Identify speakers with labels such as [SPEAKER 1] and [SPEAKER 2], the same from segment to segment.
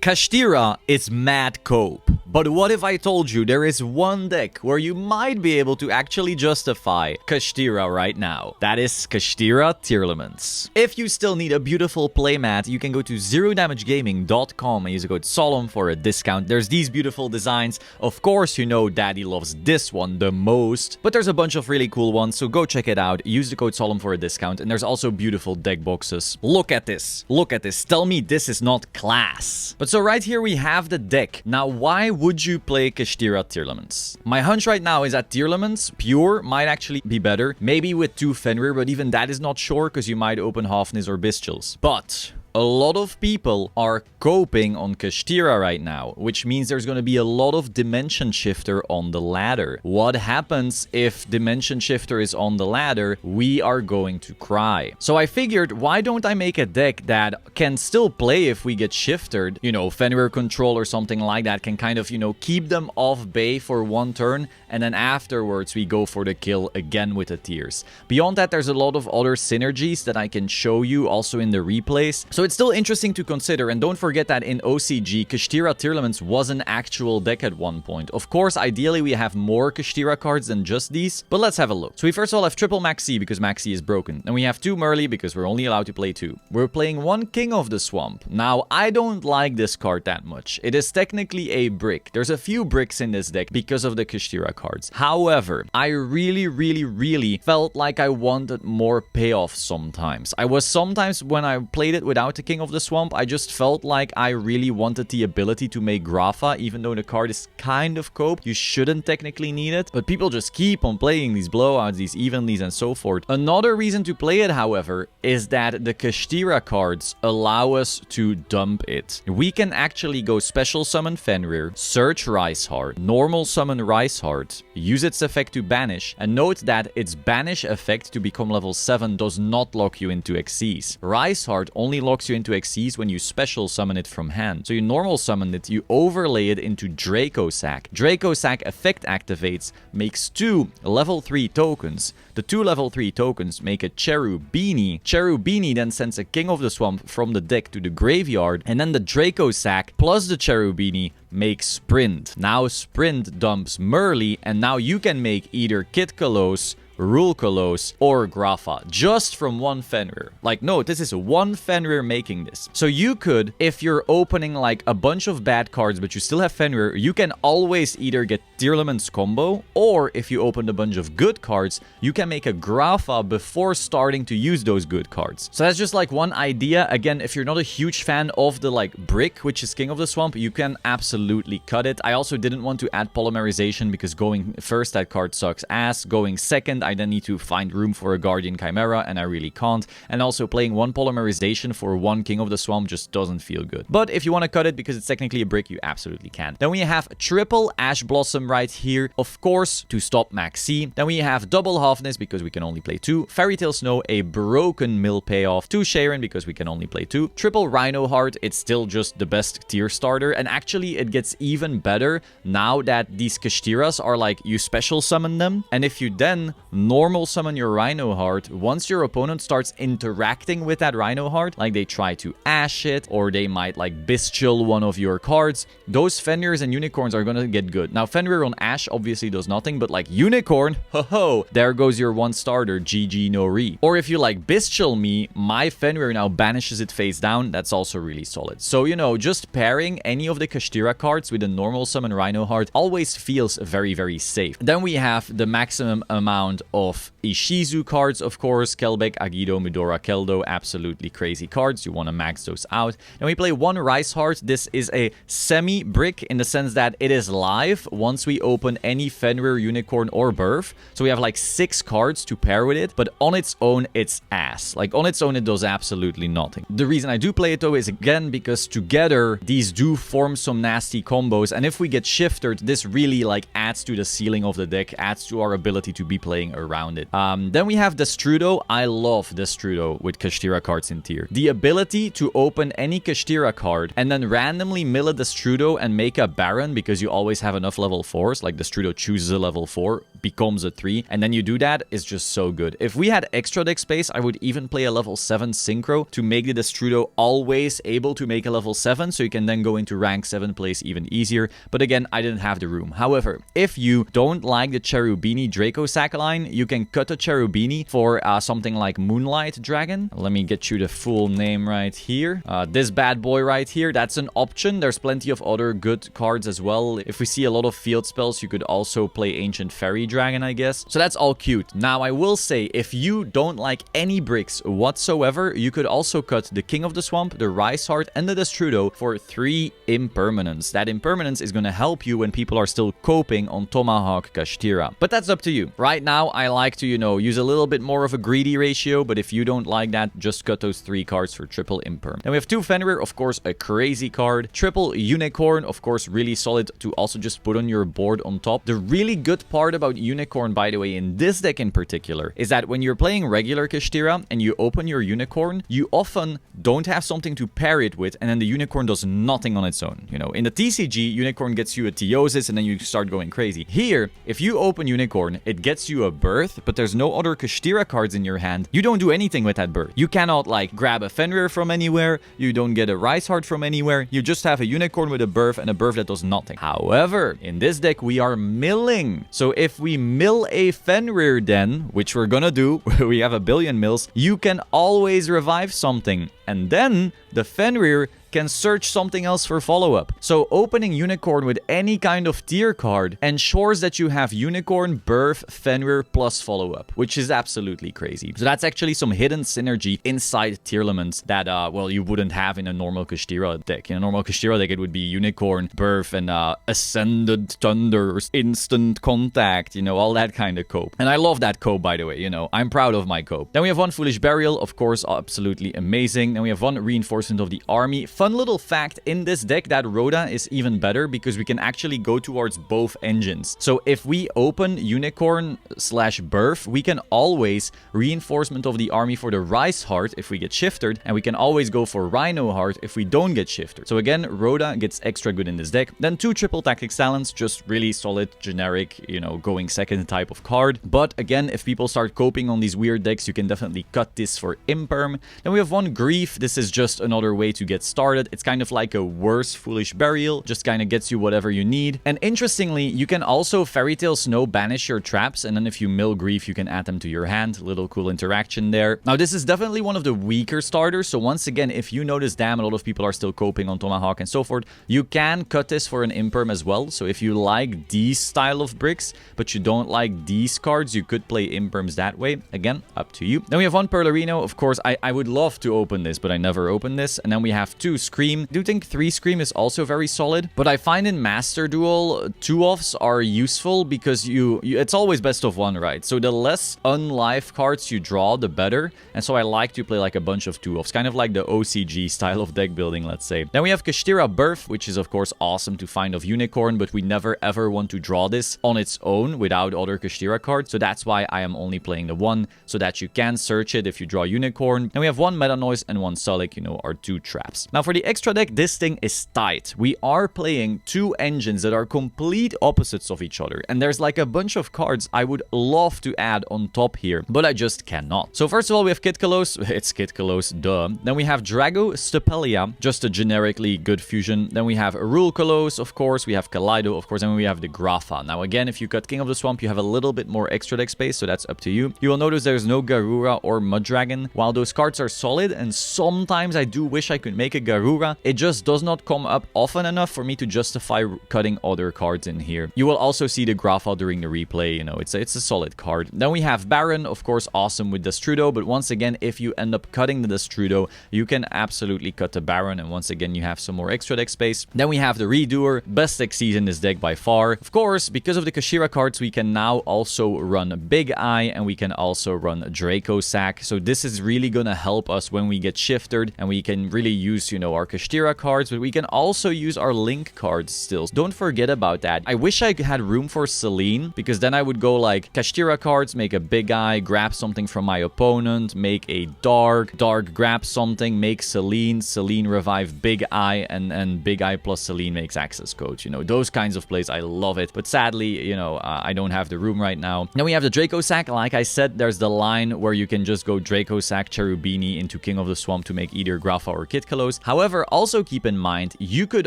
[SPEAKER 1] KASHTIRA is mad cope. But what if I told you there is one deck where you might be able to actually justify KASHTIRA right now? That is KASHTIRA TEARLAMENTS. If you still need a beautiful playmat, you can go to zerodamagegaming.com and use the code SOLEM for a discount. There's these beautiful designs. Of course, you know Daddy loves this one the most, but there's a bunch of really cool ones, so go check it out. Use the code SOLEM for a discount, and there's also beautiful deck boxes. Look at this. Look at this. Tell me this is not class. But so right here we have the deck. Now, why would you play KASHTIRA TEARLAMENTS? My hunch right now is that TEARLAMENTS pure might actually be better. Maybe with 2 Fenrir, but even that is not sure because you might open Hafnis or Bistchels. But a lot of people are coping on KASHTIRA right now, which means there's going to be a lot of Dimension Shifter on the ladder. What happens if Dimension Shifter is on the ladder? We are going to cry. So I figured, why don't I make a deck that can still play if we get shifted? You know, Fenrir Control or something like that can kind of, you know, keep them off bay for 1 turn, and then afterwards we go for the kill again with the Tears. Beyond that, there's a lot of other synergies that I can show you also in the replays. So it's still interesting to consider, and don't forget that in OCG, KASHTIRA TEARLAMENTS was an actual deck at one point. Of course, ideally we have more KASHTIRA cards than just these, but let's have a look. So we first of all have triple Maxi because Maxi is broken. And we have 2 Merly because we're only allowed to play 2. We're playing 1 King of the Swamp. Now, I don't like this card that much. It is technically a brick. There's a few bricks in this deck because of the KASHTIRA cards. However, I really felt like I wanted more payoff sometimes. I was sometimes, when I played it without the King of the Swamp, I just felt like I really wanted the ability to make Grafa, even though the card is kind of cope. You shouldn't technically need it, but people just keep on playing these blowouts, these evenlies, and so forth. Another reason to play it, however, is that the KASHTIRA cards allow us to dump it. We can actually go special summon Fenrir, search Riceheart, normal summon Riceheart, use its effect to banish, and note that its banish effect to become level 7 does not lock you into Xyz. Riceheart only locks you into Xyz when you special summon it from hand. So you normal summon it, you overlay it into Draco Sack. Draco Sack effect activates, makes 2 level 3 tokens. The 2 level 3 tokens make a Cherubini. Cherubini then sends a King of the Swamp from the deck to the graveyard, and then the Draco Sack plus the Cherubini make Sprint. Now Sprint dumps Merly, and now you can make either Kid Kalos, Rule Kalos, or Grafa, just from 1 Fenrir. Like, no, this is 1 Fenrir making this. So you could, if you're opening like a bunch of bad cards, but you still have Fenrir, you can always either get TEARLAMENTS combo, or if you open a bunch of good cards, you can make a Grafa before starting to use those good cards. So that's just like one idea. Again, if you're not a huge fan of the like brick, which is King of the Swamp, you can absolutely cut it. I also didn't want to add polymerization because going first, that card sucks ass. Going second, I then need to find room for a Guardian Chimera, and I really can't. And also playing 1 polymerization for 1 King of the Swamp just doesn't feel good. But if you want to cut it because it's technically a brick, you absolutely can. Then we have triple Ash Blossom right here, of course, to stop Maxi. Then we have double Hafnis because we can only play 2. Fairy Tail Snow, a broken mill payoff. 2 Sharon because we can only play 2. Triple Rhino Heart, it's still just the best tier starter. And actually, it gets even better now that these KASHTIRAs are like, you special summon them. And if you then normal summon your Rhino Heart, once your opponent starts interacting with that Rhino Heart, like they try to Ash it, or they might like Bistchel one of your cards, those Fenrirs and Unicorns are gonna get good. Now, Fenrir on Ash obviously does nothing, but like Unicorn, ho-ho, there goes your 1 starter, GG no re. Or if you like Bistchel me, my Fenrir now banishes it face down, that's also really solid. So, you know, just pairing any of the KASHTIRA cards with a normal summon Rhino Heart always feels very safe. Then we have the maximum amount of Ishizu cards, of course. Kelbeck, Agido, Midora, Keldo, absolutely crazy cards. You want to max those out. Then we play 1 Rice Heart. This is a semi-brick in the sense that it is live once we open any Fenrir, Unicorn, or Birth. So we have like 6 cards to pair with it, but on its own, it's ass. Like on its own, it does absolutely nothing. The reason I do play it though is again because together, these do form some nasty combos, and if we get shifted, this really like adds to the ceiling of the deck, adds to our ability to be playing around it. Then we have Destrudo. I love Destrudo with Kashtira cards in tier. The ability to open any Kashtira card and then randomly mill a Destrudo and make a Baron because you always have enough level 4s, like Destrudo chooses a level 4, becomes a 3, and then you do that, is just so good. If we had extra deck space, I would even play a level 7 Synchro to make the Destrudo always able to make a level 7, so you can then go into rank 7 plays even easier. But again, I didn't have the room. However, if you don't like the Cherubini Draco Sack line, you can cut a Cherubini for something like Moonlight Dragon. Let me get you the full name right here. This bad boy right here, that's an option. There's plenty of other good cards as well. If we see a lot of field spells, you could also play Ancient Fairy Dragon, I guess. So that's all cute. Now, I will say, if you don't like any bricks whatsoever, you could also cut the King of the Swamp, the Rice Heart, and the Destrudo for 3 impermanence. That impermanence is going to help you when people are still coping on Tomahawk Kashtira. But that's up to you. Right now, I like to, use a little bit more of a greedy ratio, but if you don't like that, just cut those 3 cards for triple imperm. Then we have 2 Fenrir, of course, a crazy card. Triple Unicorn, of course, really solid to also just put on your board on top. The really good part about Unicorn, by the way, in this deck in particular, is that when you're playing regular Kashtira and you open your Unicorn, you often don't have something to pair it with, and then the Unicorn does nothing on its own. In the TCG, Unicorn gets you a Theosis, and then you start going crazy. Here, if you open Unicorn, it gets you a Birth, but there's no other Kashtira cards in your hand. You don't do anything with that Birth. You cannot, like, grab a Fenrir from anywhere. You don't get a Rice Heart from anywhere. You just have a Unicorn with a Birth and a Birth that does nothing. However, in this deck, we are milling. So if we mill a Fenrir then, which we're gonna do, we have a billion mills, you can always revive something. And then the Fenrir can search something else for follow-up. So opening Unicorn with any kind of tier card ensures that you have Unicorn, Birth, Fenrir plus follow-up, which is absolutely crazy. So that's actually some hidden synergy inside Tearlaments that, well, you wouldn't have in a normal Kashtira deck. In a normal Kashtira deck, it would be Unicorn, Birth, and Ascended Thunder, Instant Contact, all that kind of cope. And I love that cope, by the way, I'm proud of my cope. Then we have 1 Foolish Burial, of course, absolutely amazing. Then we have 1 Reinforcement of the Army. Fun little fact in this deck that Rhoda is even better because we can actually go towards both engines. So if we open Unicorn/Birth, we can always Reinforcement of the Army for the Rice Heart if we get shifted, and we can always go for Rhino Heart if we don't get shifted. So again, Rhoda gets extra good in this deck. Then 2 Triple Tactics Talents, just really solid, generic, going second type of card. But again, if people start coping on these weird decks, you can definitely cut this for imperm. Then we have 1 Grief. This is just another way to get started. It's kind of like a worse Foolish Burial, just kind of gets you whatever you need. And interestingly, you can also Fairy Tail Snow banish your traps, and then if you mill Grief, you can add them to your hand. Little cool interaction there. Now, this is definitely one of the weaker starters, so once again, if you notice, damn, a lot of people are still coping on Tomahawk and so forth, you can cut this for an imperm as well. So if you like these style of bricks, but you don't like these cards, you could play imperms that way. Again, up to you. Then we have 1 Perlerino. Of course, I would love to open this, but I never open this. And then we have 2 Scream. I do think 3 Scream is also very solid, but I find in Master Duel, 2-offs are useful because it's always best of 1, right? So the less unlife cards you draw, the better. And so I like to play like a bunch of 2-offs, kind of like the OCG style of deck building, let's say. Then we have Kashtira Birth, which is of course awesome to find of Unicorn, but we never ever want to draw this on its own without other Kashtira cards. So that's why I am only playing the 1, so that you can search it if you draw Unicorn. And we have 1 Meta Noise and 1 Sulik, our 2 traps. Now for the extra deck, this thing is tight. We are playing 2 engines that are complete opposites of each other, and there's like a bunch of cards I would love to add on top here, but I just cannot. So first of all, we have Kitkalos. It's Kitkalos, duh. Then we have Drago Stapelia, just a generically good fusion. Then we have Rulkalos, of course. We have Kaleido, of course, and we have the Grafa. Now again, if you cut King of the Swamp, you have a little bit more extra deck space, so that's up to you. You will notice there's no Garura or Mud Dragon. While those cards are solid, and sometimes I do wish I could make a Garura, it just does not come up often enough for me to justify cutting other cards in here. You will also see the Grafa during the replay, it's a solid card. Then we have Baron, of course, awesome with Destrudo, but once again, if you end up cutting the Destrudo, you can absolutely cut the Baron, and once again, you have some more extra deck space. Then we have the Redoer, best Xyz in this deck by far. Of course, because of the Kashtira cards, we can now also run Big Eye, and we can also run Draco Sack, so this is really gonna help us when we get shifted, and we can really use, know, our Kashtira cards, but we can also use our Link cards still. Don't forget about that. I wish I had room for Celine, because then I would go like Kashtira cards, make a big eye, grab something from my opponent, make a Dark, grab something, make Celine, revive Big Eye, and Big Eye plus Celine makes access codes. You know, those kinds of plays, I love it. But sadly, you know, I don't have the room right now. Then we have the Draco Sack. Like I said, there's the line where you can just go Draco Sack, Cherubini into King of the Swamp to make either Grapha or Kid Kalos. However, also keep in mind, you could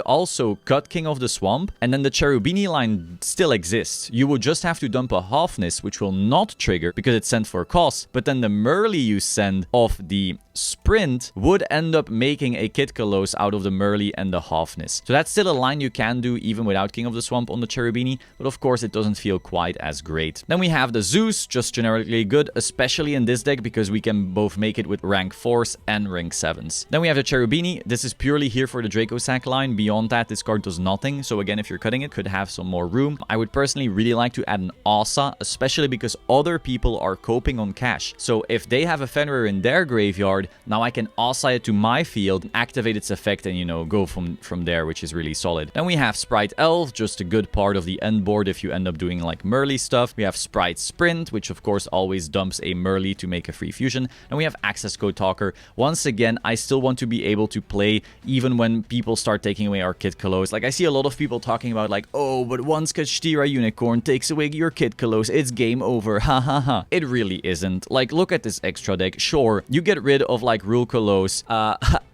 [SPEAKER 1] also cut King of the Swamp, and then the Cherubini line still exists. You would just have to dump a Halfness, which will not trigger because it's sent for cost, but then the Merly you send off the Sprint would end up making a Kid Kalos out of the Merly and the Halfness. So that's still a line you can do even without King of the Swamp on the Cherubini, but of course it doesn't feel quite as great. Then we have the Zeus, just generically good, especially in this deck because we can both make it with rank 4s and rank 7s. Then we have the Cherubini. This is purely here for the Draco Sack line. Beyond that, this card does nothing. So again, if you're cutting it, could have some more room. I would personally really like to add an Asa, especially because other people are coping on cash. So if they have a Fenrir in their graveyard, now I can Asa it to my field, activate its effect, and, you know, go from there, which is really solid. Then we have Sprite Elf, just a good part of the end board if you end up doing like Merly stuff. We have Sprite Sprint, which of course always dumps a Merly to make a free fusion. And we have Access Code Talker. Once again, I still want to be able to play even when people start taking away our Kid Kalos. Like, I see a lot of people talking about like, oh, but once Kashtira Unicorn takes away your Kid Kalos, it's game over, ha ha ha. It really isn't. Like, look at this extra deck. Sure, you get rid of like Rule Kalos,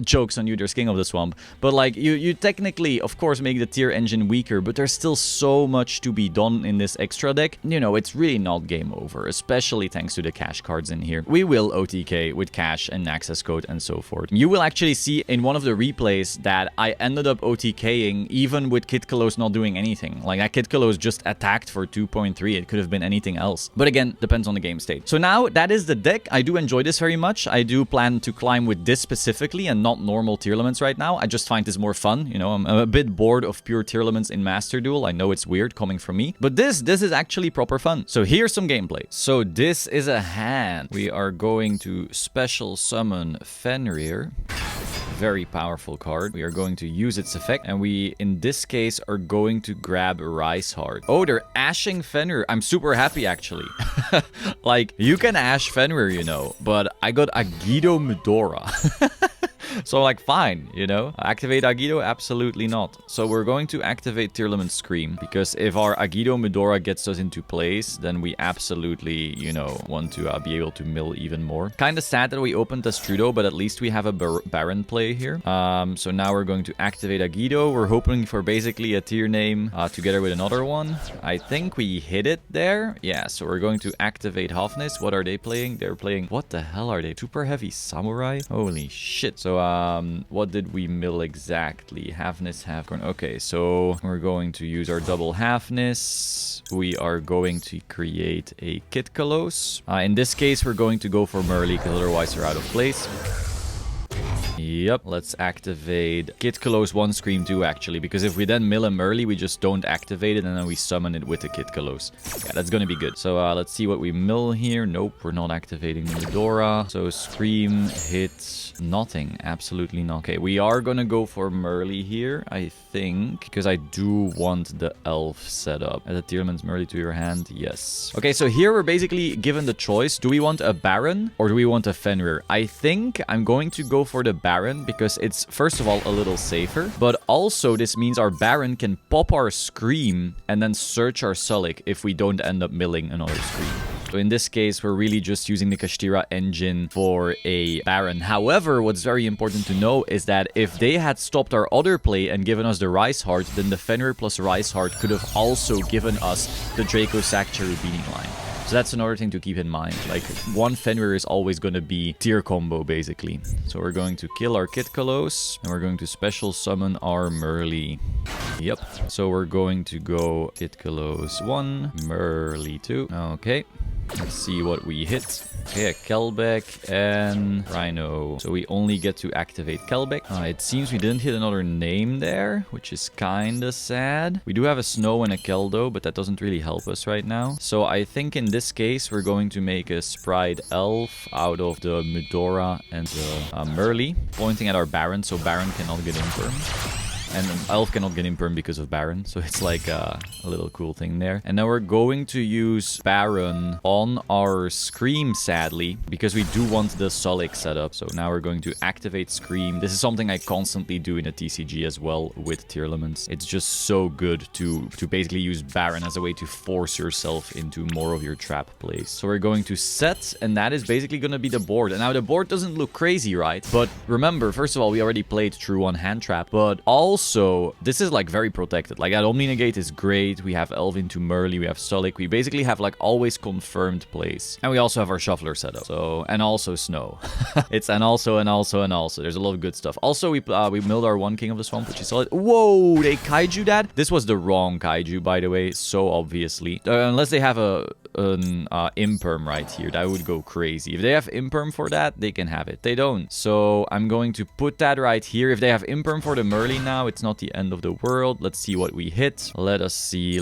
[SPEAKER 1] jokes on you, there's King of the Swamp, but like you technically, of course, make the tier engine weaker, but there's still so much to be done in this extra deck. You know, it's really not game over, especially thanks to the cash cards in here. We will OTK with cash and access code and so forth. You will actually see in one of the replays that I ended up OTKing even with Kid Kalos not doing anything. Like, that Kid Kalos just attacked for 2.3. It could have been anything else. But again, depends on the game state. So now that is the deck. I do enjoy this very much. I do plan to climb with this specifically and not normal Tearlaments right now. I just find this more fun. You know, I'm a bit bored of pure Tearlaments in Master Duel. I know it's weird coming from me, but this is actually proper fun. So here's some gameplay. So this is a hand. We are going to special summon Fenrir. Very powerful card. We are going to use its effect, and we, in this case, are going to grab Rise Heart. Oh, they're ashing Fenrir. I'm super happy, actually. Like, you can ash Fenrir, you know, but I got Yugioh Medora. So, like, fine, you know? Activate Yugioh? Absolutely not. So we're going to activate Tearlament Scream, because if our Yugioh Medora gets us into place, then we absolutely, you know, want to be able to mill even more. Kind of sad that we opened Astrudo, but at least we have a Baron play here. So now we're going to activate Yugioh. We're hoping for basically a tier name together with another one. I think we hit it there. Yeah, so we're going to activate Halfness. What are they playing? They're playing... What the hell are they? Super Heavy Samurai? Holy shit. So, what did we mill exactly? Halfness, Halfcorn. Okay, so we're going to use our double Halfness. We are going to create a Kid Kalos. In this case, we're going to go for Merly, because otherwise they're out of place. Yep, let's activate Kid Kalos 1 Scream 2, actually, because if we then mill him early, we just don't activate it, and then we summon it with the Kid Kalos. Yeah, that's gonna be good. So let's see what we mill here. Nope, we're not activating Medora. So Scream, hit, nothing. Absolutely not. Okay, we are gonna go for Merly here, I think, because I do want the Elf setup. Add a Tearlament's Merly to your hand. Yes. Okay, so here we're basically given the choice. Do we want a Baron or do we want a Fenrir? I think I'm going to go for the Baron, because it's, first of all, a little safer, but also this means our Baron can pop our Scream and then search our Sulik if we don't end up milling another Scream. So in this case, we're really just using the Kashtira engine for a Baron. However, what's very important to know is that if they had stopped our other play and given us the Rise Heart, then the Fenrir plus Rise Heart could have also given us the Draco Sack Cherubini line. So that's another thing to keep in mind. Like, one Fenrir is always going to be tier combo, basically. So we're going to kill our Kid Kalos, and we're going to special summon our Merly. Yep. So we're going to go Kid Kalos 1, Merly 2. Okay. Let's see what we hit. Okay, a Kelbeck and Rhino. So we only get to activate Kelbeck. It seems we didn't hit another name there, which is kinda sad. We do have a Snow and a Keldo, but that doesn't really help us right now. So I think in this case, we're going to make a Sprite Elf out of the Medora and the Merly, pointing at our Baron, so Baron cannot get Imperm. And an Elf cannot get Imperm because of Baron. So it's like a little cool thing there. And now we're going to use Baron on our Scream, sadly, because we do want the Solic setup. So now we're going to activate Scream. This is something I constantly do in a TCG as well with Tearlaments. It's just so good to basically use Baron as a way to force yourself into more of your trap plays. So we're going to set, and that is basically going to be the board. And now the board doesn't look crazy, right? But remember, first of all, we already played True on hand trap, but also, this is like very protected. Like that Omni Negate is great. We have Elf into Merly. We have Solic. We basically have like always confirmed plays. And we also have our Shuffler setup. So, and also Snow. It's and also. There's a lot of good stuff. Also, we milled our one King of the Swamp, which is solid. Whoa, they Kaiju that? This was the wrong Kaiju, by the way. So obviously. Unless they have an Imperm right here. That would go crazy. If they have Imperm for that, they can have it. They don't. So I'm going to put that right here. If they have Imperm for the Merly now, it's not the end of the world. Let's see what we hit. Let us see.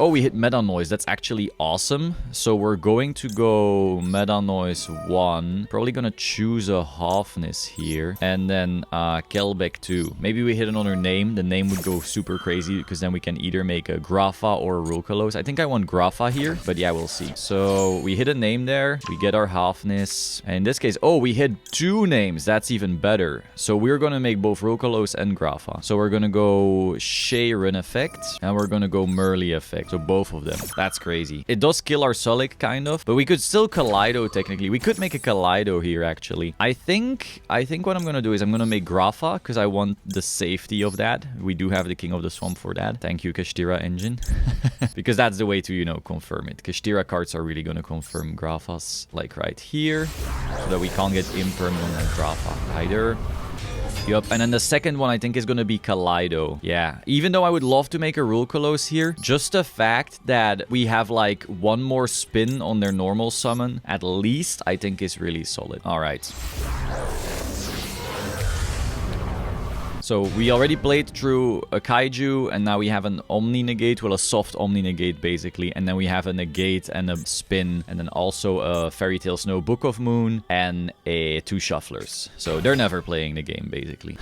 [SPEAKER 1] Oh, we hit Meta Noise. That's actually awesome. So we're going to go Meta Noise 1. Probably gonna choose a Halfness here. And then Kelbeck 2. Maybe we hit another name. The name would go super crazy because then we can either make a Grafa or a Rukalos. I think I want Grafa here, but yeah, we'll see. So we hit a name there. We get our Halfness. And in this case, oh, we hit 2 names. That's even better. So we're gonna make both Rukalos and Grafa. So we're gonna go Sharon effect and we're gonna go Merly effect. So both of them. That's crazy. It does kill our Solic kind of, but we could still Kaleido technically. We could make a Kaleido here actually. I think what I'm gonna do is I'm gonna make Grafa because I want the safety of that. We do have the King of the Swamp for that. Thank you, Kashtira engine. Because that's the way to, you know, confirm it. Kashtira cards are really gonna confirm Grafas like right here so that we can't get Imperm on that Grafa either. Yup, and then the second one I think is going to be Kaleido. Yeah, even though I would love to make a Rukalos here, just the fact that we have like one more spin on their normal summon, at least, I think is really solid. All right. So we already played through a Kaiju, and now we have an Omni Negate, well, a soft Omni Negate, basically. And then we have a Negate and a Spin, and then also a Fairy Tail Snow Book of Moon, and 2 Shufflers. So they're never playing the game, basically.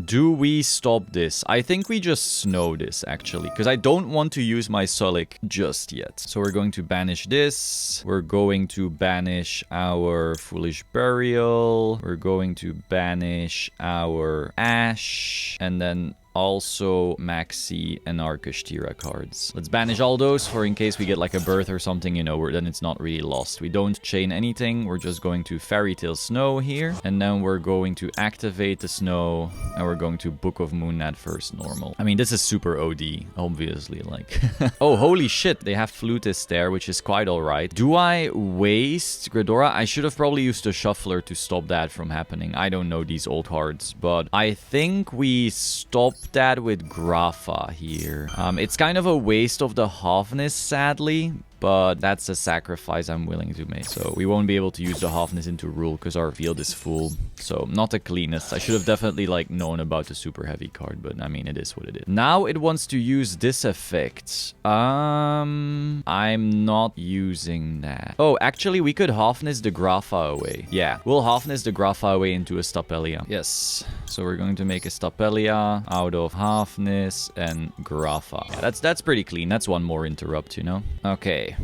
[SPEAKER 1] Do we stop this? I think we just Snow this, actually, because I don't want to use my Solic just yet. So we're going to banish this. We're going to banish our Foolish Burial. We're going to banish our Ash, and then also Maxi and our Kashtira cards. Let's banish all those for in case we get like a birth or something, you know, then it's not really lost. We don't chain anything. We're just going to Fairy Tail Snow here, and then we're going to activate the Snow, and we're going to Book of Moon that first normal. I mean, this is super OD, obviously, like. Oh, holy shit, they have Flutist there, which is quite alright. Do I waste Gridora? I should have probably used a Shuffler to stop that from happening. I don't know these old cards, but I think we stop that with Grafa here. It's kind of a waste of the Halfness, sadly, but that's a sacrifice I'm willing to make. So we won't be able to use the Halfness into Rule because our field is full. So not the cleanest. I should have definitely like known about the super heavy card, but I mean, it is what it is. Now it wants to use this effect. I'm not using that. Oh, actually we could Halfness the Grafa away. Yeah, we'll Halfness the Grafa away into a Stapelia. Yes. So we're going to make a Stapelia out of Halfness and Grafa. Yeah, that's pretty clean. That's one more interrupt, you know? Okay.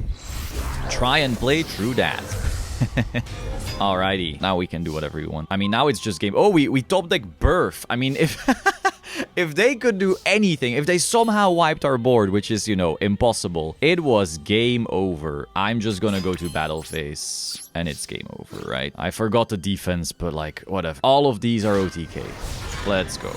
[SPEAKER 1] Try and play through that. Alrighty. Now we can do whatever we want. I mean, now it's just game. Oh, we top deck Birth. I mean, if if they could do anything, if they somehow wiped our board, which is, you know, impossible, it was game over. I'm just gonna go to battle phase and it's game over, right? I forgot the defense, but like, whatever. All of these are OTK. Let's go.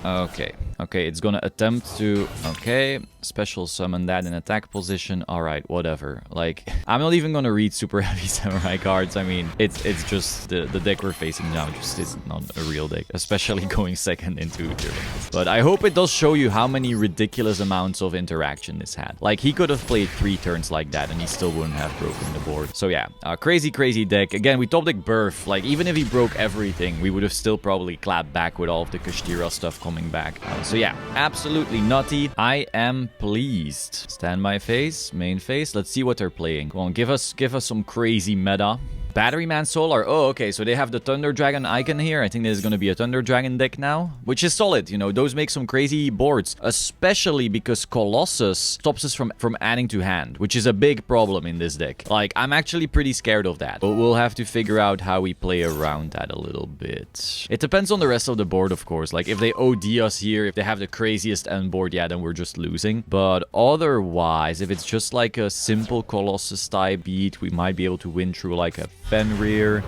[SPEAKER 1] Okay. Okay, it's gonna attempt to... Okay, special summon that in attack position. Alright, whatever. Like, I'm not even gonna read super heavy samurai cards. I mean, it's just the deck we're facing now just is not a real deck, especially going second into tournaments. But I hope it does show you how many ridiculous amounts of interaction this had. Like, he could have played 3 turns like that and he still wouldn't have broken the board. So yeah, crazy deck. Again, we top deck Birth. Like, even if he broke everything, we would have still probably clapped back with all of the KASHTIRA stuff coming back. So yeah, absolutely nutty. I am pleased. Standby phase, main phase. Let's see what they're playing. Come on, give us some crazy meta. Batteryman Solar. Oh, okay. So they have the Thunder Dragon icon here. I think there's going to be a Thunder Dragon deck now, which is solid. You know, those make some crazy boards, especially because Colossus stops us from adding to hand, which is a big problem in this deck. Like, I'm actually pretty scared of that, but we'll have to figure out how we play around that a little bit. It depends on the rest of the board, of course. Like, if they OD us here, if they have the craziest end board, yeah, then we're just losing. But otherwise, if it's just like a simple Colossus type beat, we might be able to win through like a Fenrir,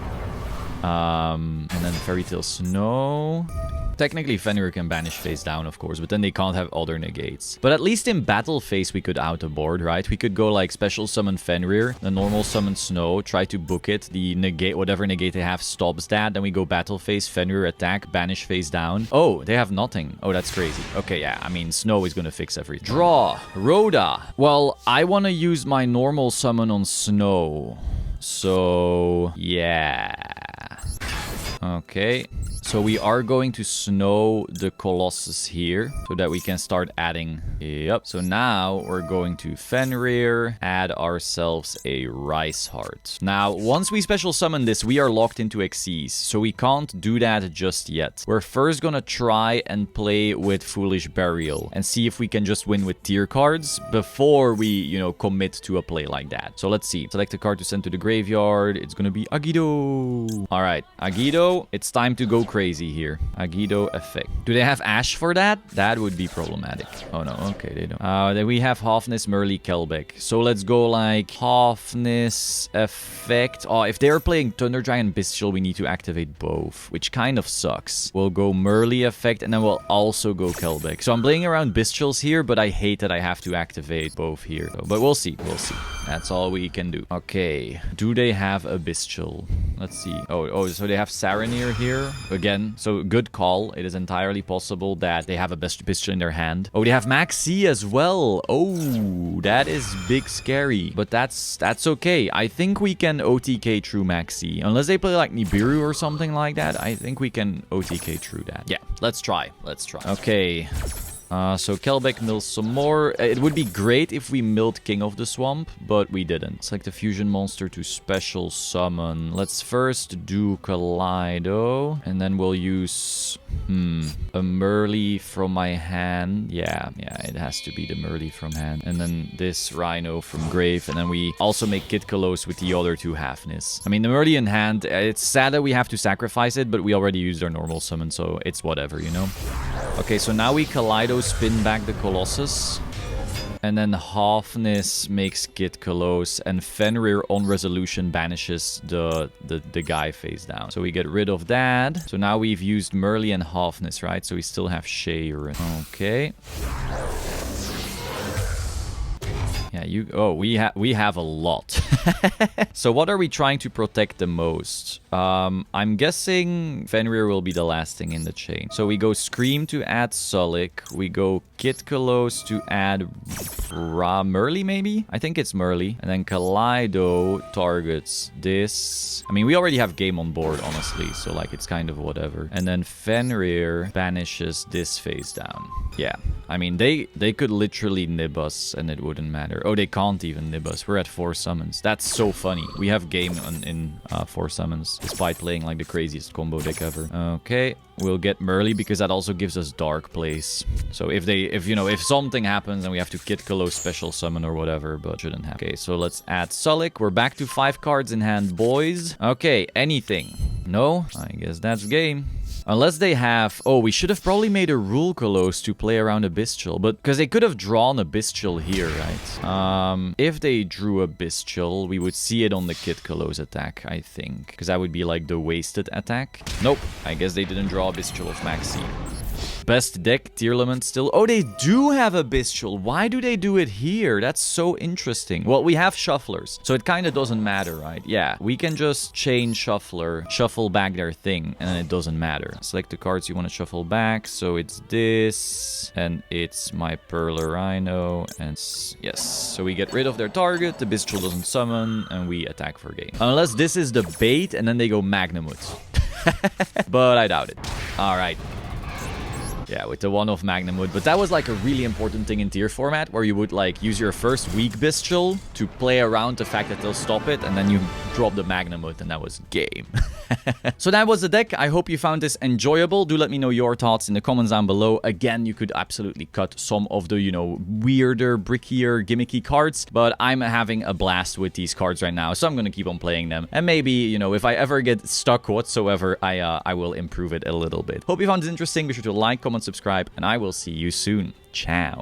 [SPEAKER 1] and then Fairy Tale Snow. Technically, Fenrir can banish face down, of course, but then they can't have other negates. But at least in battle phase, we could out a board, right? We could go like special summon Fenrir, the normal summon Snow, try to book it. The negate, whatever negate they have, stops that. Then we go battle phase, Fenrir attack, banish face down. Oh, they have nothing. Oh, that's crazy. Okay, yeah, I mean, Snow is gonna fix everything. Draw, Rhoda. Well, I want to use my normal summon on Snow. So, yeah. Okay. So we are going to snow the Colossus here so that we can start adding. Yep. So now we're going to Fenrir, add ourselves a Rice Heart. Now, once we special summon this, we are locked into Xyz. So we can't do that just yet. We're first gonna try and play with Foolish Burial and see if we can just win with tier cards before we, you know, commit to a play like that. So let's see. Select a card to send to the graveyard. It's gonna be Yugioh. All right, Yugioh. It's time to go crazy here. Yugioh effect. Do they have Ash for that? That would be problematic. Oh no, okay, they don't. Then we have Hafnis, Merly, Kelbeck. So let's go like Hafnis effect. Oh, if they're playing Thunder Dragon Bestial, we need to activate both, which kind of sucks. We'll go Merly effect and then we'll also go Kelbeck. So I'm playing around Bestials here, but I hate that I have to activate both here. So, but we'll see, we'll see. That's all we can do. Okay, do they have a Bestial? Let's see. Oh, so they have Saranir here again. So good call. It is entirely possible that they have a Bestial in their hand. Oh, they have Maxi as well. Oh, that is big scary. But that's okay. I think we can OTK through Maxi. Unless they play like Nibiru or something like that, I think we can OTK through that. Yeah, let's try. Let's try. Okay. So Kelbeck mills some more. It would be great if we milled King of the Swamp, but we didn't. Select a fusion monster to special summon. Let's first do Kaleido, and then we'll use a Merly from my hand. Yeah, it has to be the Merly from hand. And then this Rhino from grave, and then we also make Kid Kalos with the other two Hafnis. I mean, the Merly in hand, it's sad that we have to sacrifice it, but we already used our normal summon, so it's whatever, you know? Okay, so now we Kaleido spin back the Colossus. And then Hafnis makes Kid Kalos, and Fenrir on resolution banishes the guy face down. So we get rid of that. So now we've used Merly and Hafnis, right? So we still have Sharon. Okay. Yeah, we have a lot. So what are we trying to protect the most? I'm guessing Fenrir will be the last thing in the chain. So we go Scream to add Sulik. We go Kid Kalos to add Merly, maybe? I think it's Merly. And then Kaleido targets this. I mean, we already have game on board, honestly. So, like, it's kind of whatever. And then Fenrir banishes this face down. Yeah. I mean, they could literally nib us and it wouldn't matter. Oh, they can't even nib us. We're at 4 summons. That's so funny. We have game in 4 summons, despite playing like the craziest combo deck ever. Okay, we'll get Merly because that also gives us Dark Place. So if something happens and we have to Kid Kalos special summon or whatever, but shouldn't have. Okay, so let's add Sulik. We're back to 5 cards in hand, boys. Okay, anything? No? I guess that's game. Unless they have... Oh, we should have probably made a Rule Kalos to play around a Bestial. But because they could have drawn a Bestial here, right? If they drew a Bestial, we would see it on the Kid Kalos attack, I think. Because that would be like the wasted attack. Nope. I guess they didn't draw a Bestial of Maxi. Best deck, Tearlament still. Oh, they do have a Bestial. Why do they do it here? That's so interesting. Well, we have Shufflers, so it kind of doesn't matter, right? Yeah, we can just chain Shuffler, shuffle back their thing, and it doesn't matter. Select the cards you want to shuffle back. So it's this, and it's my Perler Rhino, and yes. So we get rid of their target, the Bestial doesn't summon, and we attack for game. Unless this is the bait, and then they go Magnamut. But I doubt it. All right. Yeah, with the one-off Magnamut. But that was like a really important thing in tier format, where you would like use your first weak Bestial to play around the fact that they'll stop it, and then you drop the Magnamut, and that was game. So that was the deck. I hope you found this enjoyable. Do let me know your thoughts in the comments down below. Again, you could absolutely cut some of the, you know, weirder, brickier, gimmicky cards, but I'm having a blast with these cards right now, so I'm gonna keep on playing them. And maybe, you know, if I ever get stuck whatsoever, I will improve it a little bit. Hope you found this interesting. Be sure to like, comment, subscribe, and I will see you soon. Ciao.